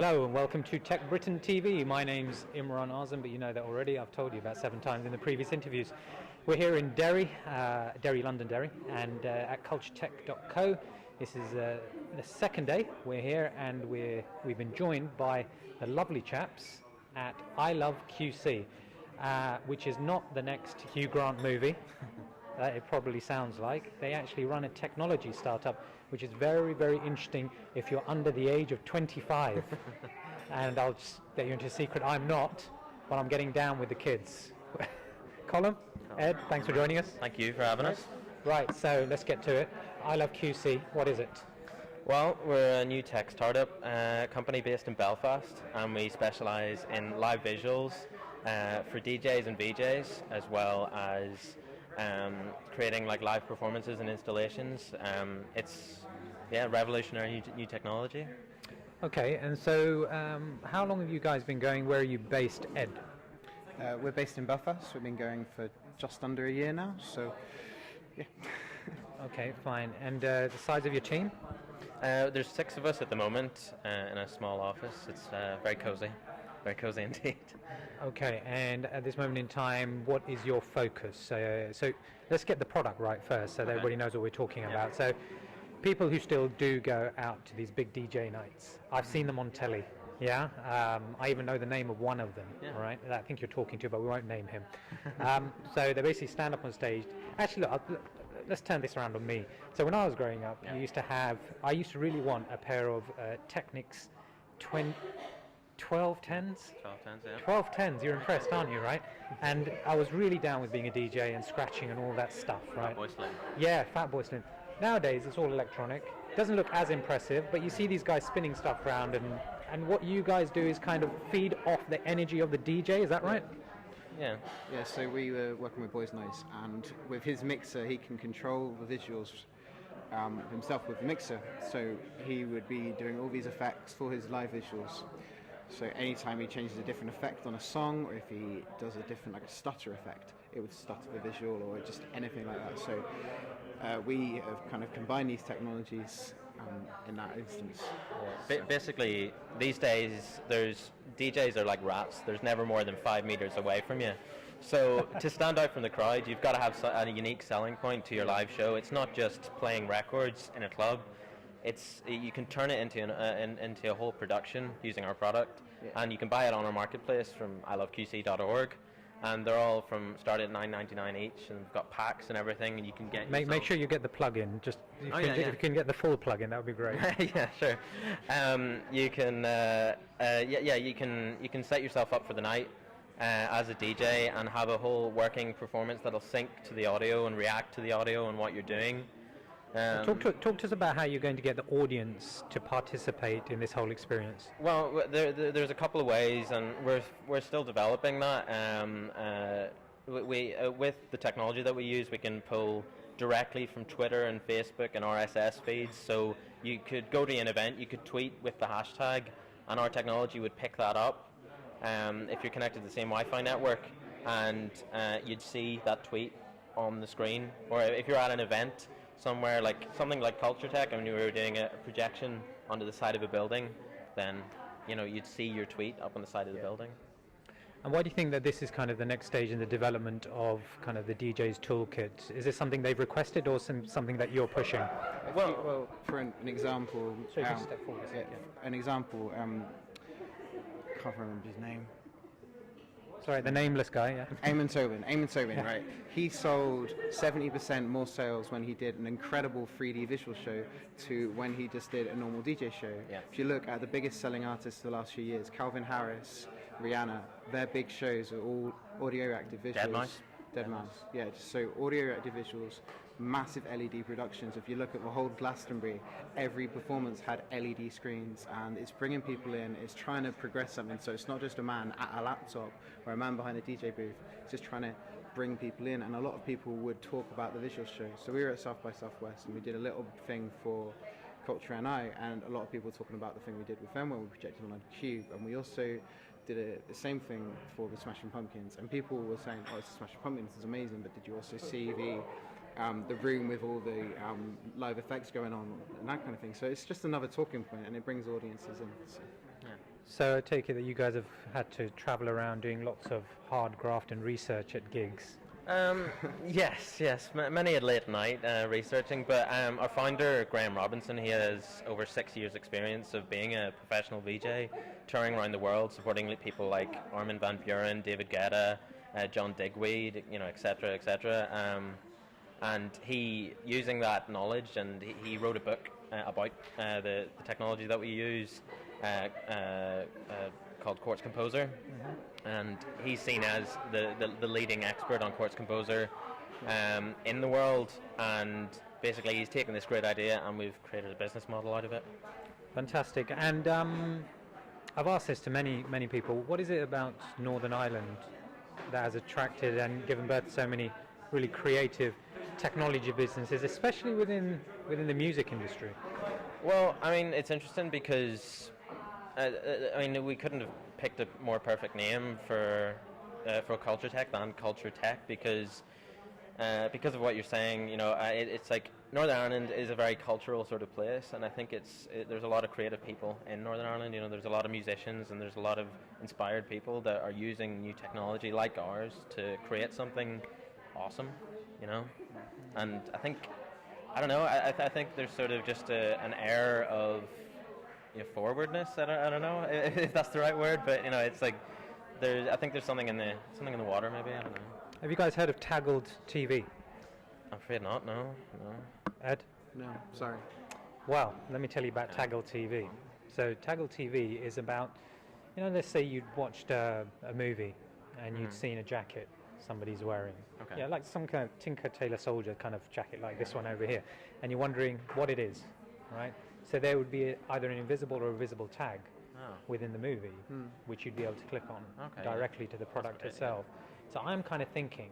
Hello and welcome to Tech Britain TV. My name's Imran Azam, but you know that already. I've told you about 7 times in the previous interviews. We're here in Derry, Londonderry, and at CultureTECH.co. This is the second day we're here, and we've been joined by the lovely chaps at I Love QC, which is not the next Hugh Grant movie. That it probably sounds like. They actually run a technology startup, which is very, very interesting if you're under the age of 25. And I'll just let you into a secret, I'm not, but I'm getting down with the kids. Colum, Ed, thanks for joining us. Thank you for having us. Right, so let's get to it. I Love QC, what is it? Well, we're a new tech startup company based in Belfast, and we specialise in live visuals for DJs and VJs, as well as creating like live performances and installations. It's revolutionary new technology. Okay, and so how long have you guys been going? Where are you based, Ed? We're based in Belfast. We've been going for just under a year now, so yeah. Okay, fine. And the size of your team? There's 6 of us at the moment in a small office. It's very cozy indeed. Okay, and at this moment in time, what is your focus? So let's get the product right first, so that everybody knows what we're talking about. So people who still do go out to these big DJ nights, I've seen them on telly. Yeah, I even know the name of one of them. Yeah. Right, I think you're talking to, but we won't name him. So they basically stand up on stage. Actually, look, let's turn this around on me. So when I was growing up, I used to really want a pair of Technics 1210s? 1210s, yeah. 1210s, you're impressed, aren't you, right? And I was really down with being a DJ and scratching and all that stuff, right? Fatboy Slim. Yeah, Fatboy Slim. Nowadays, it's all electronic. Doesn't look as impressive, but you see these guys spinning stuff around, and what you guys do is kind of feed off the energy of the DJ, is that right? Yeah. Yeah, so we were working with Boys Nice, and with his mixer, he can control the visuals himself with the mixer. So he would be doing all these effects for his live visuals. So anytime he changes a different effect on a song, or if he does a different, like a stutter effect, it would stutter the visual, or just anything like that. So we have kind of combined these technologies in that instance. Basically, these days, there's DJs are like rats. There's never more than 5 meters away from you. So to stand out from the crowd, you've got to have a unique selling point to your live show. It's not just playing records in a club. You can turn it into a whole production using our product, and you can buy it on our marketplace from iloveqc.org, and they're all start at $9.99 each, and we've got packs and everything, and you can get. Make sure you get the plug-in. Just if you can get the full plug-in, that would be great. Yeah, sure. You can set yourself up for the night as a DJ and have a whole working performance that'll sync to the audio and react to the audio and what you're doing. Talk to us about how you're going to get the audience to participate in this whole experience. Well, there's a couple of ways, and we're still developing that. With the technology that we use, we can pull directly from Twitter and Facebook and RSS feeds. So you could go to an event, you could tweet with the hashtag, and our technology would pick that up. If you're connected to the same Wi-Fi network, and you'd see that tweet on the screen. Or if you're at an event somewhere, like something like CultureTECH, and we were doing a projection onto the side of a building, then you'd see your tweet up on the side of the building. And why do you think that this is kind of the next stage in the development of kind of the DJ's toolkit? Is this something they've requested, or something that you're pushing? Well, for an example, So you can step forward. an example, can't remember his name. Sorry, the nameless guy, yeah. Eamon Tobin, right. He sold 70% more sales when he did an incredible 3D visual show to when he just did a normal DJ show. Yeah. If you look at the biggest selling artists the last few years, Calvin Harris, Rihanna, their big shows are all audio-active visuals. Deadmau5. Yeah, so audio-active visuals, massive LED productions. If you look at the whole Glastonbury, every performance had LED screens, and it's bringing people in, it's trying to progress something. So it's not just a man at a laptop or a man behind a DJ booth, it's just trying to bring people in, and a lot of people would talk about the visual show. So we were at South by Southwest, and we did a little thing for Culture and a lot of people were talking about the thing we did with them when we projected on a cube, and we also did the same thing for the Smashing Pumpkins, and people were saying, "Oh, it's the Smashing Pumpkins, it's amazing," but did you also see the room with all the live effects going on and that kind of thing? So it's just another talking point, and it brings audiences in. So. Yeah. So I take it that you guys have had to travel around doing lots of hard graft and research at gigs. Yes, many at late night researching, but our founder, Graham Robinson, he has over 6 years experience of being a professional VJ, touring around the world, supporting people like Armin van Buuren, David Guetta, John Digweed, etc. And he, using that knowledge, and he wrote a book about the technology that we use called Quartz Composer. And he's seen as the leading expert on Quartz Composer in the world, and basically he's taken this great idea and we've created a business model out of it. Fantastic. And I've asked this to many people. What is it about Northern Ireland that has attracted and given birth to so many really creative technology businesses, especially within the music industry? Well, I mean, it's interesting because we couldn't have picked a more perfect name for CultureTECH than CultureTECH because of what you're saying. It's like Northern Ireland is a very cultural sort of place, and I think there's a lot of creative people in Northern Ireland. There's a lot of musicians and there's a lot of inspired people that are using new technology like ours to create something awesome. And I think, I don't know, I think there's sort of just an air of forwardness. I don't know if that's the right word, but it's like I think there's something in the water, maybe. I don't know. Have you guys heard of Taggled TV? I'm afraid not. No. Ed? No, sorry. Well, let me tell you about Taggled TV. So Taggled TV is about, let's say you'd watched a movie and you'd seen a jacket somebody's wearing. Okay. Yeah, like some kind of Tinker Tailor Soldier kind of jacket like this one over here. And you're wondering what it is, right? So there would be either an invisible or a visible tag within the movie, which you'd be able to click on directly to the product itself. So I'm kind of thinking,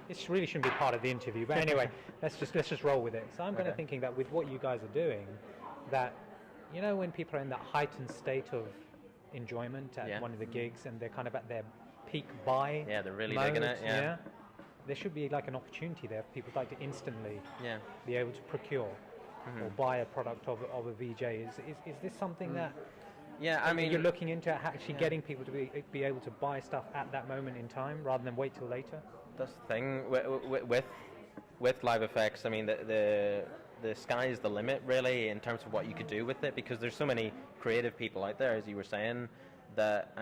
this really shouldn't be part of the interview, but anyway, let's just roll with it. So I'm kind of thinking that with what you guys are doing, that when people are in that heightened state of enjoyment at one of the gigs and they're kind of at their peak buy, they're really mode, digging it. There should be like an opportunity there for people like to instantly be able to procure or buy a product of a VJ. Is this something that you're looking into, actually getting people to be able to buy stuff at that moment in time rather than wait till later? That's the thing with live effects. I mean, the sky is the limit, really, in terms of what you could do with it, because there's so many creative people out there, as you were saying, that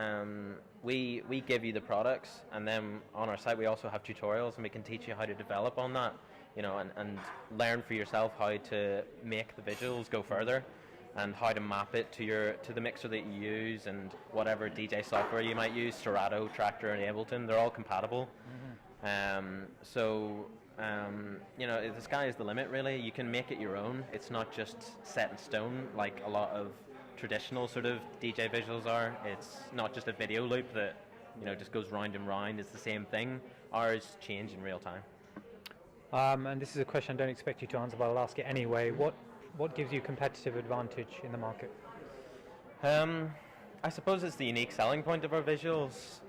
we give you the products, and then on our site we also have tutorials, and we can teach you how to develop on that, and learn for yourself how to make the visuals go further, and how to map it to the mixer that you use, and whatever DJ software you might use, Serato, Traktor, and Ableton, they're all compatible. The sky is the limit, really. You can make it your own. It's not just set in stone like a lot of traditional sort of DJ visuals are. It's not just a video loop that just goes round and round. It's the same thing. Ours change in real time. And this is a question I don't expect you to answer, but I'll ask it anyway. What gives you competitive advantage in the market? I suppose it's the unique selling point of our visuals.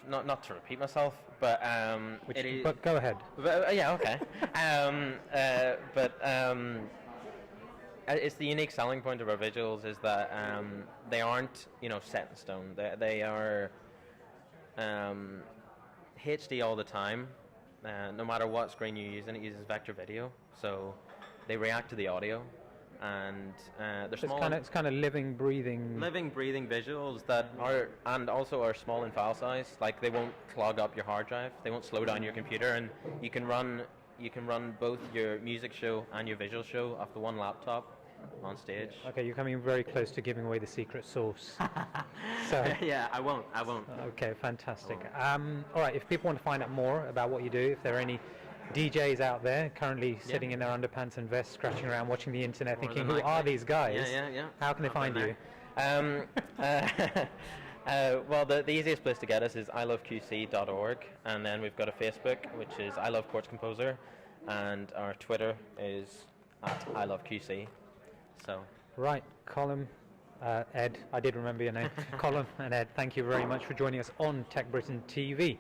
Not to repeat myself, but but go ahead. Okay. It's the unique selling point of our visuals is that they aren't set in stone. They are HD all the time. No matter what screen you use, and it uses vector video, so they react to the audio, and they're small. It's kind of living, breathing visuals that are, and also are small in file size. Like, they won't clog up your hard drive, they won't slow down your computer, and you can run both your music show and your visual show off the one laptop on stage. Okay, you're coming very close to giving away the secret sauce. So yeah, I won't. Okay, fantastic. All right, if people want to find out more about what you do, if there are any DJs out there currently sitting in their underpants and vests, scratching around, watching the internet, thinking, who are these guys? How can they find you? Well, the easiest place to get us is iloveqc.org, and then we've got a Facebook, which is I Love Quartz Composer, and our Twitter is @iloveqc. So. Right, Colum, Ed, I did remember your name. Colum and Ed, thank you very much for joining us on Tech Britain TV.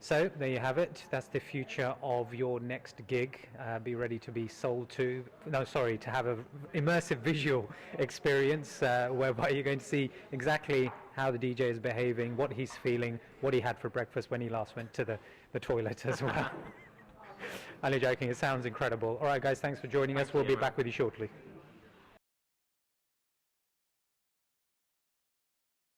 So there you have it. That's the future of your next gig. Be ready to be sold to. No, sorry, to have an immersive visual experience whereby you're going to see exactly how the DJ is behaving, what he's feeling, what he had for breakfast when he last went to the toilet as well. Only joking. It sounds incredible. All right, guys. Thanks for joining us. We'll be back with you shortly.